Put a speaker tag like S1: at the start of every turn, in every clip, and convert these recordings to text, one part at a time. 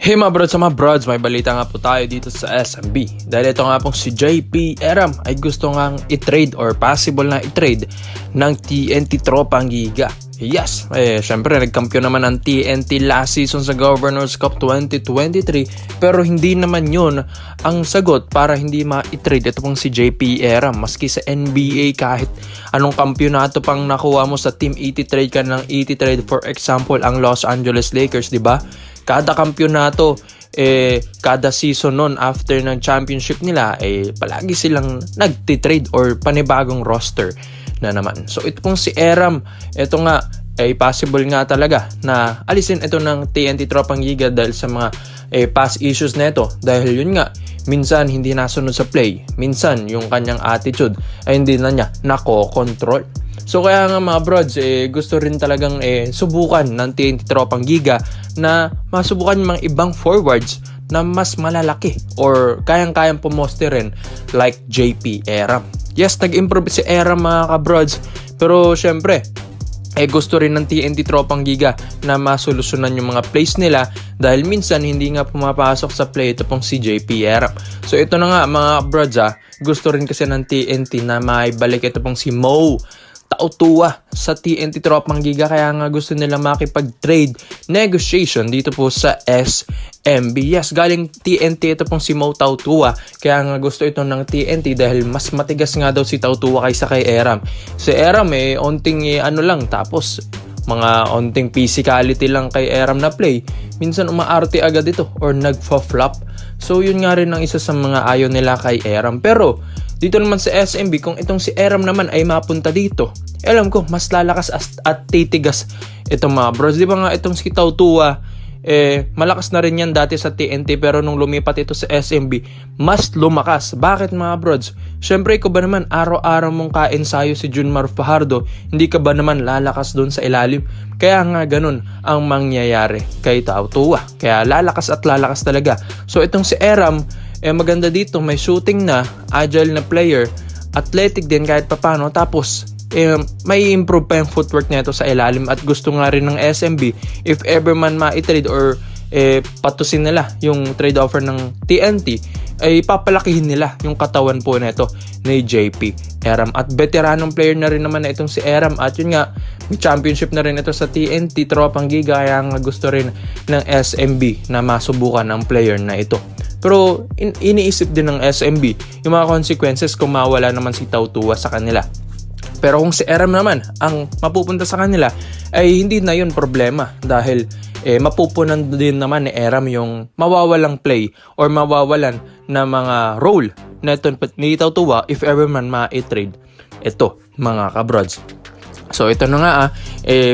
S1: Hey mga brods sa mga brods, may balita nga po tayo dito sa SMB. Dahil ito nga pong si JP Eram ay gusto ngang i-trade or possible na i-trade ng TNT Tropang Giga. Yes, syempre nagkampiyon naman ng TNT last season sa Governors Cup 2023 pero hindi naman yun ang sagot para hindi ma-trade ito pong si JP Eram. Maski sa NBA kahit anong kampyonato pang nakuha mo sa Team 80 trade ka ng 80 trade, for example ang Los Angeles Lakers, di ba? Kada kampyonato, kada season nun after ng championship nila, palagi silang nagtitrade or panibagong roster na naman. So ito pong si Eram, ito nga, possible nga talaga na alisin ito ng TNT Tropang Giga dahil sa mga past issues na ito. Dahil yun nga, minsan hindi nasunod sa play, minsan yung kanyang attitude ay hindi na niya nako-control. So kaya nga mga brods, gusto rin talagang subukan ng TNT Tropang Giga na masubukan yung mga ibang forwards na mas malalaki or kayang-kayang pumoste rin like JP Eram. Yes, nag-improve si Eram mga kabrods, pero syempre, gusto rin ng TNT Tropang Giga na masolusyonan yung mga plays nila dahil minsan hindi nga pumapasok sa play ito pong si JP Eram. So ito na nga mga brods, gusto rin kasi ng TNT na maibalik ito pong si Mo Tautua sa TNT Tropang Giga, kaya nga gusto nila makipag-trade negotiation dito po sa SMB. Yes, galing TNT ito pong si Mo Tautua, kaya nga gusto ito ng TNT dahil mas matigas nga daw si Tautua kaysa kay Eram. Si Eram onting lang, tapos mga onting physicality lang kay Eram na play, minsan umaarte agad ito or nagfa-flop. So yun nga rin ang isa sa mga ayaw nila kay Eram. Pero dito naman sa SMB, kung itong si Eram naman ay mapunta dito, alam ko mas lalakas at titigas itong mga bros. Di ba nga itong si Tautua, malakas na rin yan dati sa TNT, pero nung lumipat ito sa SMB, mas lumakas. Bakit mga brods? Syempre, ikaw ba naman araw-araw mong kaensayo si Junmar Fajardo, hindi ka ba naman lalakas doon sa ilalim? Kaya nga ganun ang mangyayari kay Tautua. Kaya lalakas at lalakas talaga. So itong si Eram, maganda dito, may shooting na, agile na player, athletic din kahit papano, tapos may improve pa yung footwork nito sa ilalim at gusto nga rin ng SMB if ever man ma-trade or patusin nila yung trade offer ng TNT, ay papalakihin nila yung katawan po nito ni JP Eram. At veteranong player na rin naman na itong si Eram, at yun nga, may championship na rin ito sa TNT Tropang Giga, kaya nga gusto rin ng SMB na masubukan ang player na ito. Pero iniisip din ng SMB yung mga consequences kung mawala naman si Tautua sa kanila. Pero kung si Eram naman ang mapupunta sa kanila, ay hindi na yun problema dahil mapupunan din naman ni Eram yung mawawalang play or mawawalan na mga role na ito ni Tautua if ever man ma-trade ito mga kabrods. So ito na nga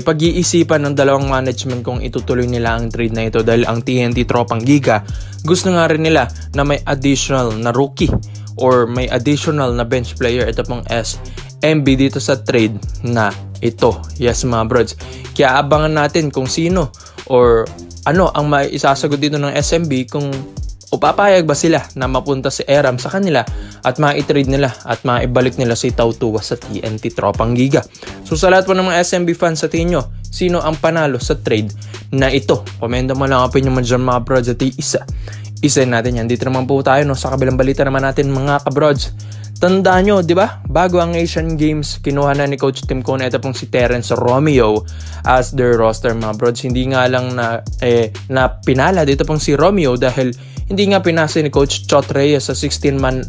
S1: pag-iisipan ng dalawang management kung itutuloy nila ang trade na ito dahil ang TNT Tropang Giga gusto nga rin nila na may additional na rookie or may additional na bench player ito pong SMB dito sa trade na ito. Yes mga brods, kaya abangan natin kung sino or ano ang maisasagot dito ng SMB kung papayag ba sila na mapunta si Eram sa kanila at ma-trade nila at maibalik nila si Tautua sa TNT Tropang Giga. So sa lahat po ng mga SMB fans, sa tingin nyo, sino ang panalo sa trade na ito? Komento mo lang ang opinion mo dyan mga kabrods at isa natin yan. Dito naman po tayo sa kabilang balita naman natin mga kabrods. Tandaan nyo, di ba? Bago ang Asian Games, kinuha na ni Coach Tim Cone ito pong si Terrence Romeo as their roster mga brods. Hindi nga lang na pinala dito pong si Romeo dahil hindi nga pinasa ni Coach Chot Reyes sa 60-man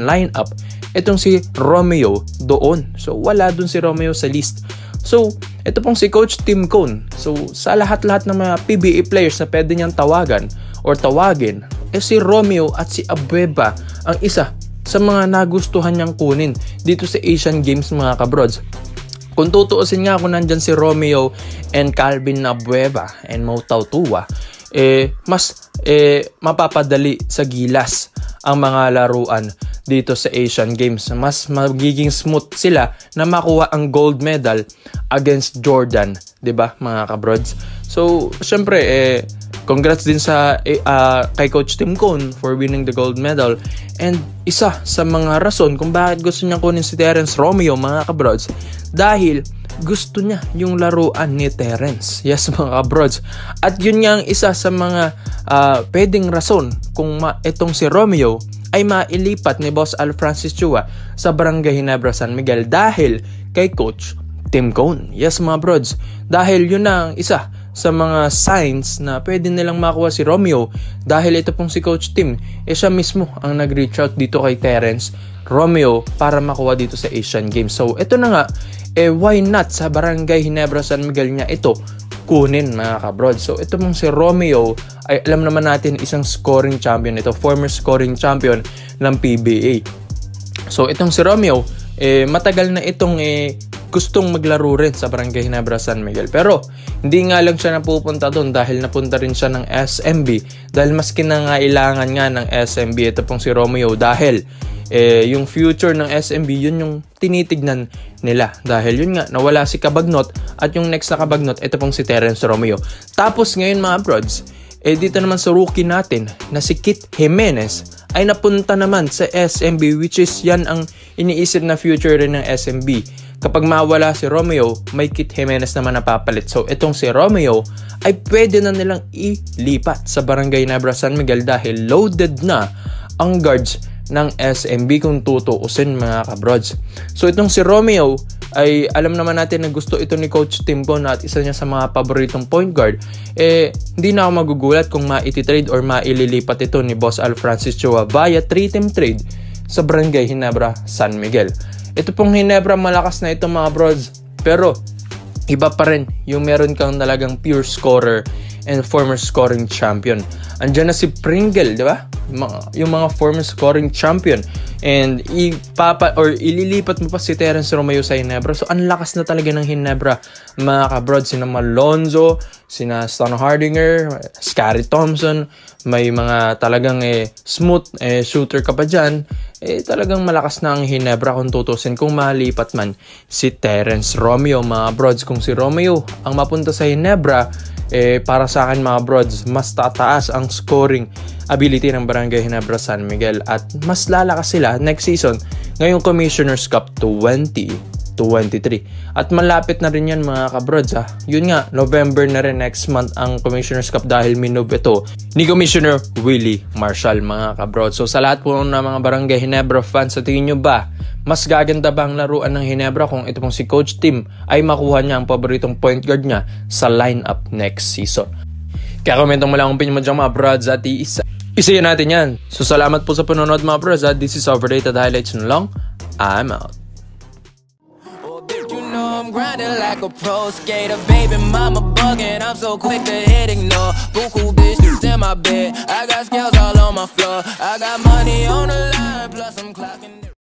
S1: lineup itong si Romeo doon. So wala doon si Romeo sa list. So ito pong si Coach Tim Cone, so sa lahat-lahat ng mga PBA players na pwede niyang tawagan or tawagin, si Romeo at si Abueva ang isa sa mga nagustuhan niyang kunin dito sa Asian Games mga kabrods. Kung tutuusin nga kung nandyan si Romeo and Calvin Abueva and Mo Tautua, mas mapapadali sa gilas ang mga laruan dito sa Asian Games. Mas magiging smooth sila na makuha ang gold medal against Jordan, 'di ba mga kabrods? So, syempre, congrats din sa kay Coach Tim Cone for winning the gold medal. And isa sa mga rason kung bakit gusto niya kunin si Terence Romeo, mga kabrods, dahil gusto niya yung laruan ni Terence. Yes, mga kabrods. At yun nga ang isa sa mga pwedeng rason kung itong si Romeo ay mailipat ni Boss Al Francis Chua sa Barangay Ginebra San Miguel dahil kay Coach Tim Cone. Yes, mga brods. Dahil yun na ang isa sa mga signs na pwede nilang makuha si Romeo dahil ito pong si Coach Tim, siya mismo ang nag-reach out dito kay Terence Romeo para makuha dito sa Asian Games. So, ito na nga, why not sa Barangay Ginebra San Miguel niya ito kunin, mga kabrod. So, ito pong si Romeo ay alam naman natin isang scoring champion ito, former scoring champion ng PBA. So, itong si Romeo, matagal na itong gustong maglaro rin sa Barangay Ginebra San Miguel. Pero, hindi nga lang siya napupunta doon dahil napunta rin siya ng SMB. Dahil mas kinangailangan nga ng SMB ito pong si Romeo dahil yung future ng SMB, yun yung tinitignan nila. Dahil yun nga, nawala si Cabagnot at yung next na Cabagnot, ito pong si Terence Romeo. Tapos ngayon, mga brods, dito naman sa rookie natin na si Kit Jimenez ay napunta naman sa SMB, which is yan ang iniisip na future rin ng SMB. Kapag mawala si Romeo, may Kit Jimenez naman napapalit. So, itong si Romeo ay pwede na nilang ilipat sa Barangay Ginebra San Miguel dahil loaded na ang guards ng SMB kung tutuusin, mga kabrods. So, itong si Romeo ay alam naman natin na gusto ito ni Coach Tim Cone at isa niya sa mga paboritong point guard. Hindi na ako magugulat kung maiti-trade or maililipat ito ni Boss Al Francis Chua via 3-team trade sa Barangay Ginebra San Miguel. Ito pong Ginebra, malakas na ito, mga brods. Pero, iba pa rin yung meron kang talagang pure scorer and former scoring champion. Andiyan na si Pringle, di ba? Yung mga former scoring champion. And ililipat mo pa si Terence Romeo sa Ginebra. So, ang lakas na talaga ng Ginebra, mga kabrod. Sina Malonzo, sina Stan Hardinger, Scary Thompson, may mga talagang smooth shooter ka pa dyan. Talagang malakas na ang Ginebra kung tutusin. Kung malipat man si Terence Romeo, mga brods. Kung si Romeo ang mapunta sa Ginebra, para sa akin, mga brods, mas tataas ang scoring ability ng Barangay Ginebra San Miguel at mas lalakas sila next season ngayong Commissioner's Cup 2023. At malapit na rin yan, mga kabrods, ha. Yun nga, November na rin next month ang Commissioner's Cup dahil minove ito ni Commissioner Willie Marshall, mga kabrods. So, sa lahat po ng mga Barangay Ginebra fans, sa tingin nyo ba mas gaganda ba ang laruan ng Ginebra kung ito pong si Coach Tim ay makuha niya ang paboritong point guard niya sa lineup next season? Kaya komentong mo lang ang opinion mo dyan, mga brods, at isa natin yan. So, salamat po sa panonood, mga brods, at this is Overrated Highlights na lang. I'm out.
S2: I'm grinding like a pro skater, baby mama bugging, I'm so quick to hit ignore. Buku bitches in my bed, I got scales all on my floor, I got money on the